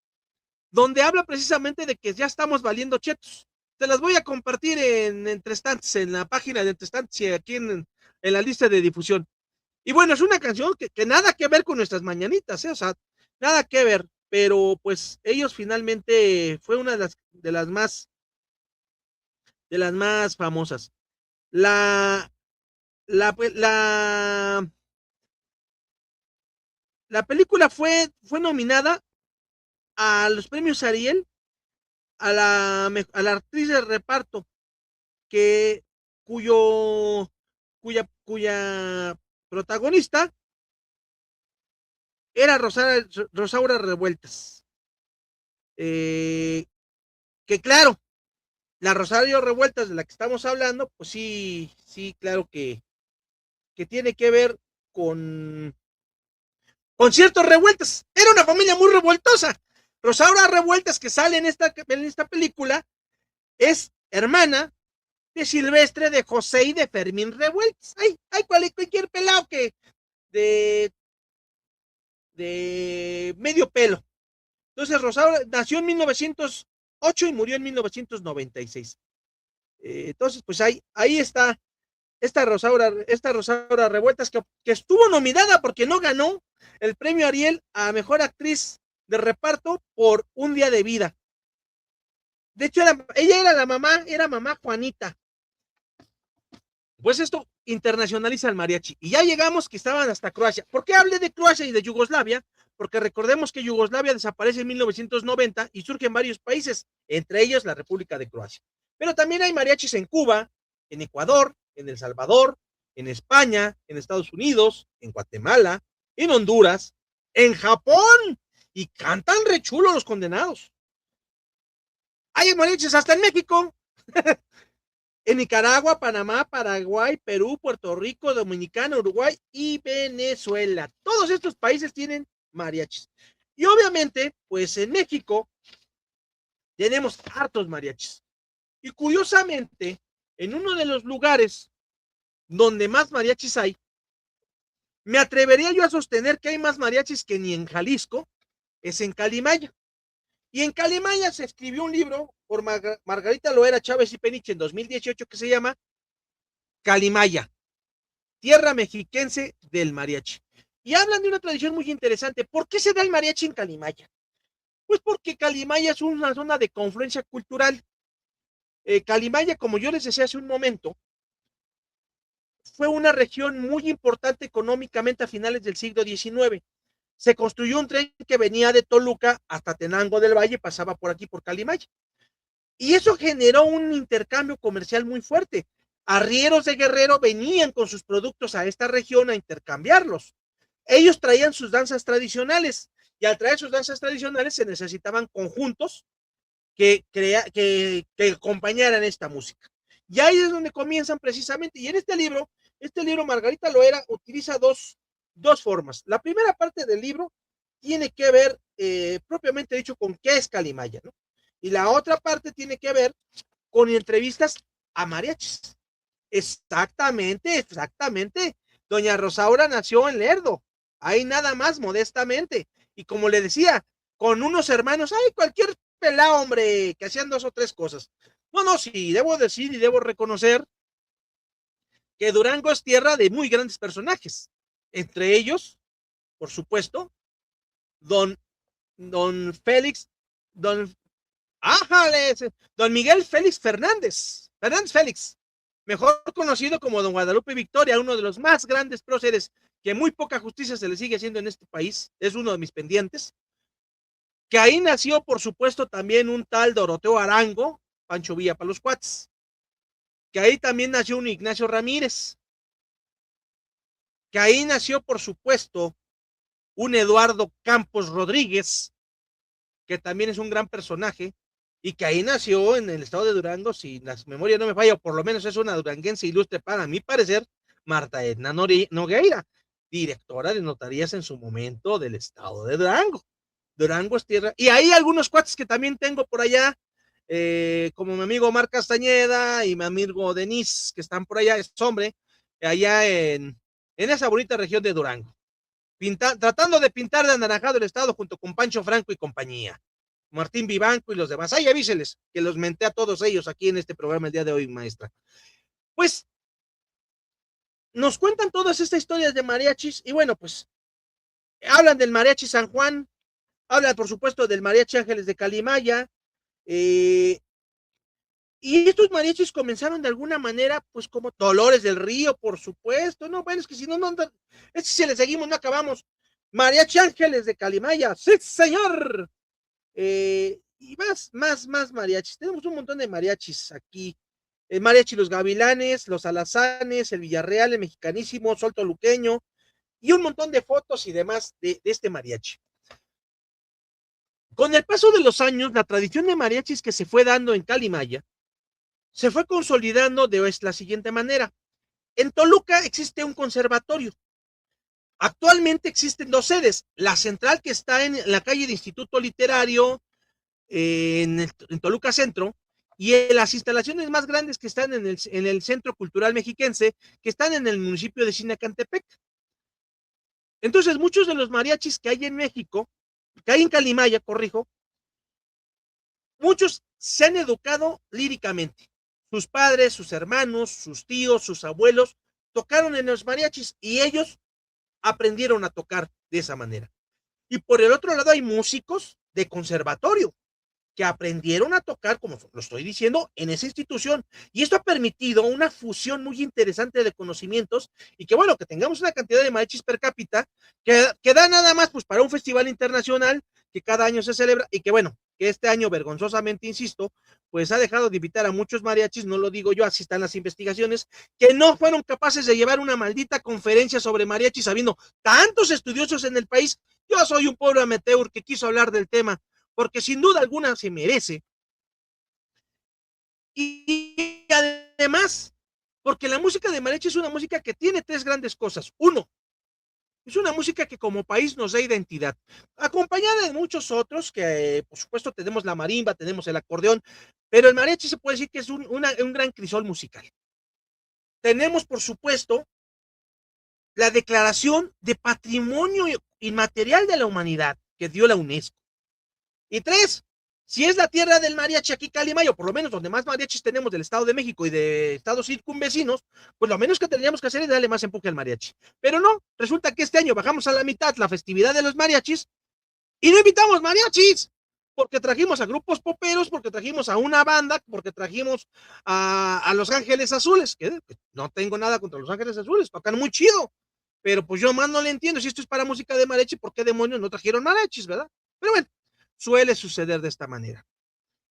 donde habla precisamente de que ya estamos valiendo chetos. Te las voy a compartir en Entre Estantes, en la página de Entre Estantes y aquí en la lista de difusión. Y bueno, es una canción que nada que ver con nuestras mañanitas, o sea, nada que ver, pero pues ellos finalmente fue una de las más famosas. La, la, la, la película fue nominada a los premios Ariel a la actriz de reparto, que cuya protagonista era Rosaura Revueltas. Que claro, la Rosario Revueltas de la que estamos hablando, pues sí, sí, claro que tiene que ver con ciertos revueltas. Era una familia muy revoltosa. Rosaura Revueltas, que sale en esta película, es hermana de Silvestre, de José y de Fermín Revueltas. Hay cualquier pelado que de, de medio pelo. Entonces, Rosaura nació en 1908 y murió en 1996. Entonces, pues ahí está esta Rosaura Revueltas, que estuvo nominada porque no ganó el premio Ariel a mejor actriz de reparto por Un día de vida. De hecho, ella era mamá Juanita. Pues esto internacionaliza el mariachi. Y ya llegamos que estaban hasta Croacia. ¿Por qué hablé de Croacia y de Yugoslavia? Porque recordemos que Yugoslavia desaparece en 1990 y surge en varios países, entre ellos la República de Croacia. Pero también hay mariachis en Cuba, en Ecuador, en El Salvador, en España, en Estados Unidos, en Guatemala, en Honduras, en Japón. Y cantan re chulo los condenados. Hay mariachis hasta en México. En Nicaragua, Panamá, Paraguay, Perú, Puerto Rico, Dominicana, Uruguay y Venezuela. Todos estos países tienen mariachis. Y obviamente, pues en México tenemos hartos mariachis. Y curiosamente, en uno de los lugares donde más mariachis hay, me atrevería yo a sostener que hay más mariachis que ni en Jalisco, es en Calimaya. Y en Calimaya se escribió un libro por Margarita Loera Chávez y Peniche en 2018 que se llama Calimaya, tierra mexiquense del mariachi. Y hablan de una tradición muy interesante. ¿Por qué se da el mariachi en Calimaya? Pues porque Calimaya es una zona de confluencia cultural. Calimaya, como yo les decía hace un momento, fue una región muy importante económicamente a finales del siglo XIX. Se construyó un tren que venía de Toluca hasta Tenango del Valle, pasaba por aquí por Calimaya. Y eso generó un intercambio comercial muy fuerte. Arrieros de Guerrero venían con sus productos a esta región a intercambiarlos. Ellos traían sus danzas tradicionales y al traer sus danzas tradicionales se necesitaban conjuntos que acompañaran esta música. Y ahí es donde comienzan precisamente. Y en este libro Margarita Loera utiliza dos formas. La primera parte del libro tiene que ver, propiamente dicho, con qué es Calimaya, ¿no? Y la otra parte tiene que ver con entrevistas a mariachis. Exactamente, exactamente. Doña Rosaura nació en Lerdo, ahí nada más modestamente. Y como le decía, con unos hermanos, ay, cualquier pelado, hombre, que hacían 2 o 3 cosas. No, no, sí, debo decir y debo reconocer que Durango es tierra de muy grandes personajes. Entre ellos, por supuesto, don, don Félix, don, ájale, don Miguel Félix Fernández, Fernández Félix, mejor conocido como don Guadalupe Victoria, uno de los más grandes próceres que muy poca justicia se le sigue haciendo en este país, es uno de mis pendientes, que ahí nació, por supuesto, también un tal Doroteo Arango, Pancho Villa para los cuates, que ahí también nació un Ignacio Ramírez, que ahí nació, por supuesto, un Eduardo Campos Rodríguez, que también es un gran personaje, y que ahí nació en el estado de Durango, si las memorias no me fallan, por lo menos es una duranguense ilustre para mi parecer, Marta Edna Nogueira, directora de notarías en su momento del estado de Durango. Durango es tierra, y hay algunos cuates que también tengo por allá, como mi amigo Omar Castañeda y mi amigo Denis, que están por allá, es hombre, allá en esa bonita región de Durango. Tratando de pintar de anaranjado el estado junto con Pancho Franco y compañía. Martín Vivanco y los demás. Ay, avíseles que los menté a todos ellos aquí en este programa el día de hoy, maestra. Pues nos cuentan todas estas historias de mariachis y bueno, pues hablan del mariachi San Juan, hablan por supuesto del mariachi Ángeles de Calimaya, y estos mariachis comenzaron de alguna manera, pues como Dolores del Río, por supuesto, no, bueno, es que si no, es que si le seguimos no acabamos. Mariachi Ángeles de Calimaya, sí, señor. Y más mariachis. Tenemos un montón de mariachis aquí. El mariachi Los Gavilanes, Los Alazanes, el Villarreal, el Mexicanísimo, Sol Toluqueño, y un montón de fotos y demás de este mariachi. Con el paso de los años, la tradición de mariachis que se fue dando en Calimaya se fue consolidando de la siguiente manera. En Toluca existe un conservatorio. Actualmente existen 2 sedes. La central, que está en la calle de Instituto Literario, en Toluca Centro, y las instalaciones más grandes que están en el Centro Cultural Mexiquense, que están en el municipio de Sinacantepec. Entonces, muchos de los mariachis que hay en México, que hay en Calimaya, corrijo, muchos se han educado líricamente. Sus padres, sus hermanos, sus tíos, sus abuelos tocaron en los mariachis y ellos aprendieron a tocar de esa manera. Y por el otro lado hay músicos de conservatorio que aprendieron a tocar, como lo estoy diciendo, en esa institución. Y esto ha permitido una fusión muy interesante de conocimientos y que, bueno, que tengamos una cantidad de mariachis per cápita que da nada más pues para un festival internacional que cada año se celebra y que, bueno, que este año, vergonzosamente, insisto, pues ha dejado de invitar a muchos mariachis, no lo digo yo, así están las investigaciones, que no fueron capaces de llevar una maldita conferencia sobre mariachis, habiendo tantos estudiosos en el país. Yo soy un pobre amateur que quiso hablar del tema, porque sin duda alguna se merece. Y además, porque la música de mariachi es una música que tiene 3 grandes cosas. Uno, es una música que como país nos da identidad, acompañada de muchos otros, que por supuesto tenemos la marimba, tenemos el acordeón, pero el mariachi se puede decir que es un gran crisol musical. Tenemos, por supuesto, la Declaración de Patrimonio Inmaterial de la Humanidad que dio la UNESCO. Y 3, si es la tierra del mariachi aquí Calimaya, o por lo menos donde más mariachis tenemos del Estado de México y de estados circunvecinos, pues lo menos que tendríamos que hacer es darle más empuje al mariachi. Pero no, resulta que este año bajamos a la mitad la festividad de los mariachis y no invitamos mariachis. porque trajimos a grupos poperos, porque trajimos a una banda, porque trajimos a Los Ángeles Azules, que no tengo nada contra Los Ángeles Azules, tocan muy chido, pero pues yo más no le entiendo, si esto es para música de mariachi, ¿por qué demonios no trajeron mariachis, verdad? Pero bueno, suele suceder de esta manera.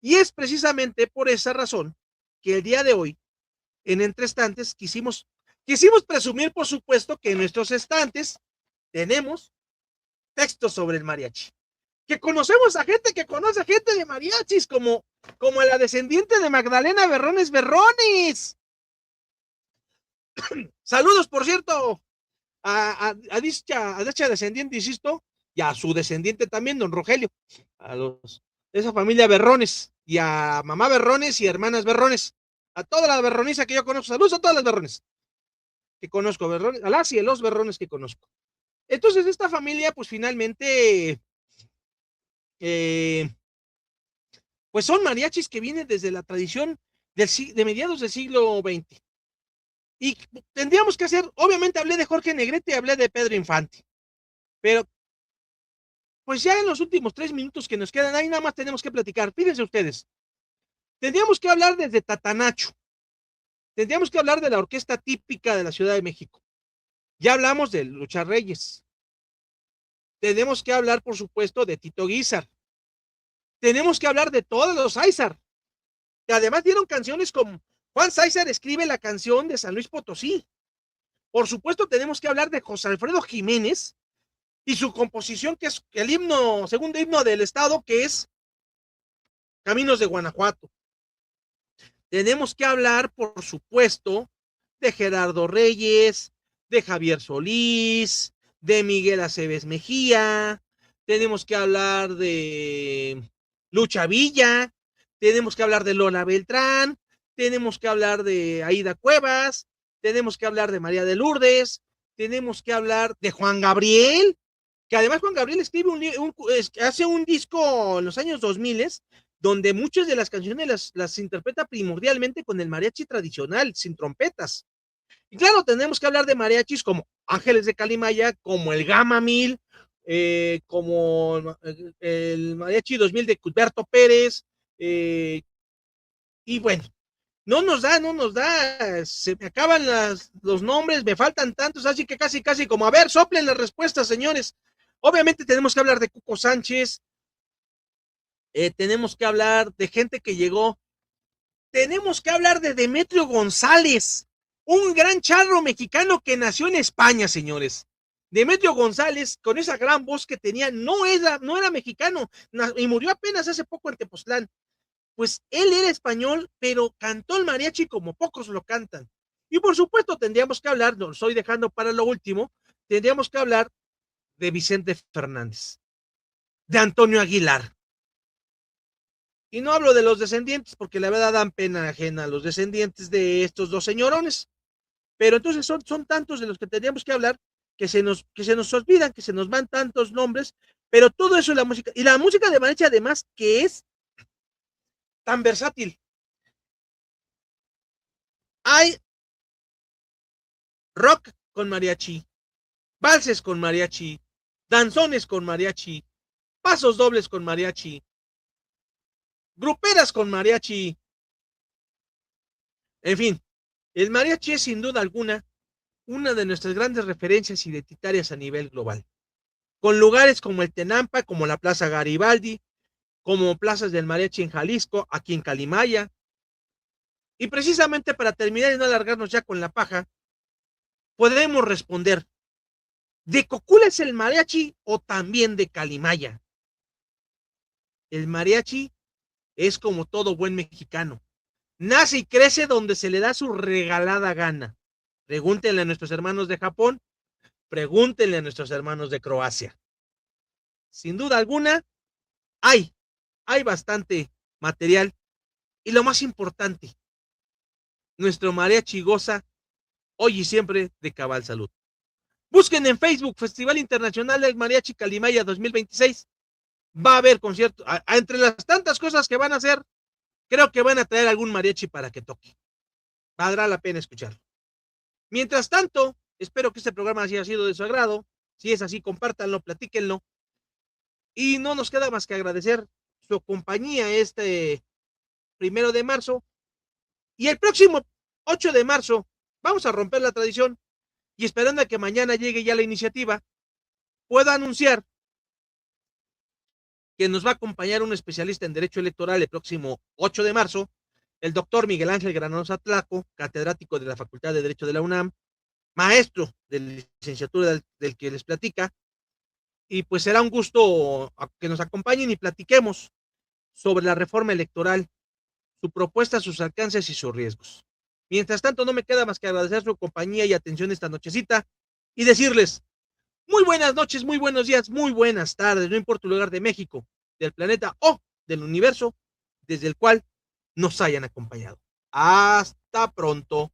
Y es precisamente por esa razón que el día de hoy, en Entre Estantes, quisimos presumir, por supuesto, que en nuestros estantes tenemos textos sobre el mariachi. Que conocemos a gente que conoce a gente de mariachis, como la descendiente de Magdalena Berrones Berrones. Saludos, por cierto, a dicha descendiente, insisto, y a su descendiente también, don Rogelio, de esa familia Berrones, y a mamá Berrones y hermanas Berrones, a toda la berroniza que yo conozco. Saludos a todas las Berrones que conozco, Berrones, a las y a los Berrones que conozco. Entonces, esta familia, pues finalmente, eh, pues son mariachis que vienen desde la tradición de mediados del siglo XX. Y tendríamos que hacer, obviamente hablé de Jorge Negrete y hablé de Pedro Infante, pero pues ya en los últimos 3 minutos que nos quedan, ahí nada más tenemos que platicar. Fíjense ustedes, tendríamos que hablar desde Tatanacho, tendríamos que hablar de la orquesta típica de la Ciudad de México. Ya hablamos de Lucha Reyes. Tenemos que hablar, por supuesto, de Tito Guizar. Tenemos que hablar de todos los Aizar, que además dieron canciones como Juan Sáizar escribe la canción de San Luis Potosí. Por supuesto, tenemos que hablar de José Alfredo Jiménez y su composición, que es el himno, segundo himno del estado, que es Caminos de Guanajuato. Tenemos que hablar, por supuesto, de Gerardo Reyes, de Javier Solís, de Miguel Aceves Mejía. Tenemos que hablar de Lucha Villa. Tenemos que hablar de Lola Beltrán. Tenemos que hablar de Aida Cuevas. Tenemos que hablar de María de Lourdes. Tenemos que hablar de Juan Gabriel, que además Juan Gabriel escribe hace un disco en los años 2000 donde muchas de las canciones las interpreta primordialmente con el mariachi tradicional, sin trompetas. Y claro, tenemos que hablar de mariachis como Ángeles de Calimaya, como el Gama 1000, como el Mariachi 2000 de Cuthberto Pérez, y bueno, no nos da, se me acaban los nombres, me faltan tantos, así que casi como, a ver, soplen las respuestas, señores. Obviamente tenemos que hablar de Cuco Sánchez, tenemos que hablar de gente que llegó, tenemos que hablar de Demetrio González, un gran charro mexicano que nació en España, señores. Demetrio González, con esa gran voz que tenía, no era mexicano y murió apenas hace poco en Tepoztlán. Pues él era español, pero cantó el mariachi como pocos lo cantan. Y por supuesto tendríamos que hablar, lo estoy dejando para lo último, tendríamos que hablar de Vicente Fernández, de Antonio Aguilar. Y no hablo de los descendientes, porque la verdad dan pena ajena a los descendientes de estos dos señorones. Pero entonces son tantos de los que tendríamos que hablar que se nos olvidan, que se nos van tantos nombres, pero todo eso es la música. Y la música de mariachi además que es tan versátil. Hay rock con mariachi, valses con mariachi, danzones con mariachi, pasos dobles con mariachi, gruperas con mariachi. En fin, el mariachi es sin duda alguna una de nuestras grandes referencias identitarias a nivel global, con lugares como el Tenampa, como la Plaza Garibaldi, como plazas del mariachi en Jalisco, aquí en Calimaya. Y precisamente para terminar y no alargarnos ya con la paja, podemos responder, ¿de Cocula es el mariachi o también de Calimaya? El mariachi es como todo buen mexicano. Nace y crece donde se le da su regalada gana. Pregúntenle a nuestros hermanos de Japón, pregúntenle a nuestros hermanos de Croacia. Sin duda alguna, hay bastante material. Y lo más importante, nuestro mariachi goza hoy y siempre de cabal salud. Busquen en Facebook Festival Internacional del Mariachi Calimaya 2026. Va a haber concierto. Entre las tantas cosas que van a hacer, creo que van a traer algún mariachi para que toque. Valdrá la pena escucharlo. Mientras tanto, espero que este programa haya sido de su agrado. Si es así, compártanlo, platíquenlo. Y no nos queda más que agradecer su compañía este 1 de marzo, y el próximo 8 de marzo vamos a romper la tradición, y esperando a que mañana llegue ya la iniciativa, puedo anunciar que nos va a acompañar un especialista en Derecho Electoral el próximo 8 de marzo, el doctor Miguel Ángel Granosa Tlaco, catedrático de la Facultad de Derecho de la UNAM, maestro de la licenciatura del que les platica, y pues será un gusto que nos acompañen y platiquemos sobre la reforma electoral, su propuesta, sus alcances y sus riesgos. Mientras tanto, no me queda más que agradecer su compañía y atención esta nochecita y decirles muy buenas noches, muy buenos días, muy buenas tardes, no importa el lugar de México, del planeta o del universo desde el cual nos hayan acompañado. Hasta pronto.